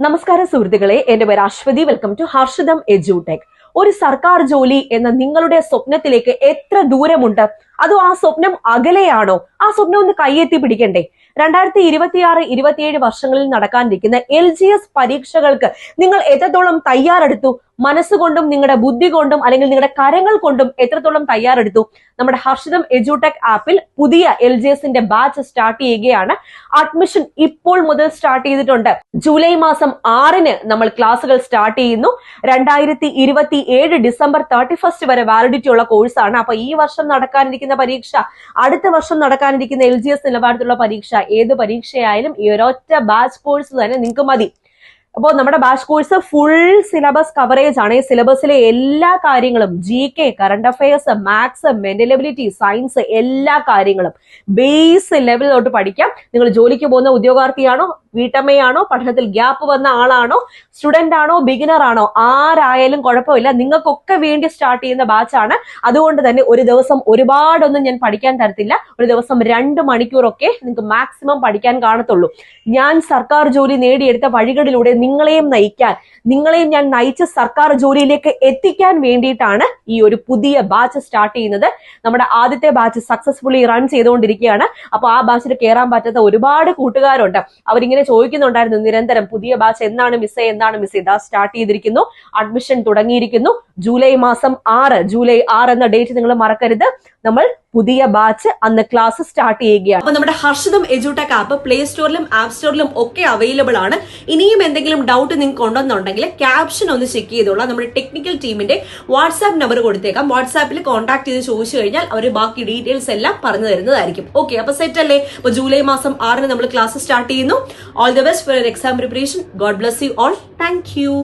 നമസ്കാരം സുഹൃത്തുക്കളെ, എന്റെ പേര് Aswathy. Welcome to Harshitham edutech. ഒരു സർക്കാർ ജോലി എന്ന നിങ്ങളുടെ സ്വപ്നത്തിലേക്ക് എത്ര ദൂരമുണ്ട്? അതോ ആ സ്വപ്നം അകലെയാണോ? ആ സ്വപ്നം ഒന്ന് കയ്യെത്തി പിടിക്കണ്ടേ? 2026-27 വർഷങ്ങളിൽ നടക്കാനിരിക്കുന്ന LGS പരീക്ഷകൾക്ക് നിങ്ങൾ എത്രത്തോളം തയ്യാറെടുത്തു? മനസ്സുകൊണ്ടും നിങ്ങളുടെ ബുദ്ധി കൊണ്ടും അല്ലെങ്കിൽ നിങ്ങളുടെ കരങ്ങൾ കൊണ്ടും എത്രത്തോളം തയ്യാറെടുത്തു? നമ്മുടെ ഹർഷിതം എഡ്യൂടെക് ആപ്പിൽ പുതിയ LGSന്റെ ബാച്ച് സ്റ്റാർട്ട് ചെയ്യുകയാണ്. അഡ്മിഷൻ ഇപ്പോൾ മുതൽ സ്റ്റാർട്ട് ചെയ്തിട്ടുണ്ട്. ജൂലൈ മാസം 6-ന് നമ്മൾ ക്ലാസുകൾ സ്റ്റാർട്ട് ചെയ്യുന്നു. 2027 ഡിസംബർ 31 വരെ വാലിഡിറ്റി ഉള്ള കോഴ്സാണ്. അപ്പൊ ഈ വർഷം നടക്കാനിരിക്കുന്ന പരീക്ഷ, അടുത്ത വർഷം നടക്കാനിരിക്കുന്ന LGS നിലവാരത്തിലുള്ള പരീക്ഷ, ഏത് പരീക്ഷയായാലും ഈ ഒരൊറ്റ ബാച്ച് കോഴ്സ് തന്നെ നിങ്ങൾക്ക് മതി. അപ്പോൾ നമ്മുടെ batch course full syllabus coverage ആണ്. ഈ സിലബസിലെ എല്ലാ കാര്യങ്ങളും, GK, current affairs, maths, mental ability, science, എല്ലാ കാര്യങ്ങളും ബേസ് ലെവലിലോട്ട് പഠിക്കാം. നിങ്ങൾ ജോലിക്ക് പോകുന്ന ഉദ്യോഗാർത്ഥിയാണോ, വീട്ടമ്മയാണോ, പഠനത്തിൽ ഗ്യാപ്പ് വന്ന ആളാണോ, സ്റ്റുഡന്റ് ആണോ, ബിഗിനർ ആണോ, ആരായാലും കുഴപ്പമില്ല, നിങ്ങൾക്കൊക്കെ വേണ്ടി സ്റ്റാർട്ട് ചെയ്യുന്ന ബാച്ചാണ്. അതുകൊണ്ട് തന്നെ ഒരു ദിവസം ഒരുപാടൊന്നും ഞാൻ പഠിക്കാൻ തരത്തില്ല. ഒരു ദിവസം 2 മണിക്കൂറൊക്കെ നിങ്ങൾക്ക് മാക്സിമം പഠിക്കാൻ കാണത്തുള്ളൂ. ഞാൻ സർക്കാർ ജോലി നേടിയെടുത്ത വഴികളിലൂടെ നിങ്ങളെയും നയിക്കാൻ, നിങ്ങളെയും ഞാൻ നയിച്ച് സർക്കാർ ജോലിയിലേക്ക് എത്തിക്കാൻ വേണ്ടിയിട്ടാണ് ഈ ഒരു പുതിയ ബാച്ച് സ്റ്റാർട്ട് ചെയ്യുന്നത്. നമ്മുടെ ആദ്യത്തെ ബാച്ച് സക്സസ്ഫുള്ളി റൺ ചെയ്തുകൊണ്ടിരിക്കുകയാണ്. അപ്പൊ ആ ബാച്ചിൽ കയറാൻ പറ്റാത്ത ഒരുപാട് കൂട്ടുകാരുണ്ട്. അവരിങ്ങനെ ചോദിക്കുന്നുണ്ടായിരുന്നു നിരന്തരം, പുതിയ ബാച്ച് എന്നാണ് മിസ്സേ, എന്താണ് മിസ്സേ? ഇതാ സ്റ്റാർട്ട് ചെയ്തിരിക്കുന്നു, അഡ്മിഷൻ തുടങ്ങിയിരിക്കുന്നു. ജൂലൈ 6 എന്ന ഡേറ്റ് നിങ്ങൾ മറക്കരുത്. നമ്മൾ പുതിയ ബാച്ച് അന്ന് ക്ലാസ് സ്റ്റാർട്ട് ചെയ്യുകയാണ്. അപ്പൊ നമ്മുടെ ഹർഷിതം എഡ്യൂടെക് ആപ്പ് പ്ലേ സ്റ്റോറിലും ആപ്പ് സ്റ്റോറിലും ഒക്കെ അവൈലബിൾ ആണ്. ഇനിയും എന്തെങ്കിലും ഡൗട്ട് നിങ്ങൾക്ക് ഉണ്ടെന്നുണ്ടെങ്കിൽ ക്യാപ്ഷൻ ഒന്ന് ചെക്ക് ചെയ്തോളാം. നമ്മുടെ ടെക്നിക്കൽ ടീമിന്റെ വാട്സ്ആപ്പ് നമ്പർ കൊടുത്തേക്കാം. വാട്സ്ആപ്പിൽ കോൺടാക്ട് ചെയ്ത് ചോദിച്ചു കഴിഞ്ഞാൽ അവർ ബാക്കി ഡീറ്റെയിൽസ് എല്ലാം പറഞ്ഞു തരുന്നതായിരിക്കും. ഓക്കെ, അപ്പൊ സെറ്റ് അല്ലേ? അപ്പൊ ജൂലൈ 6-ന് നമ്മൾ ക്ലാസ് സ്റ്റാർട്ട് ചെയ്യുന്നു. All the best for your exam preparation. God bless you all. Thank you.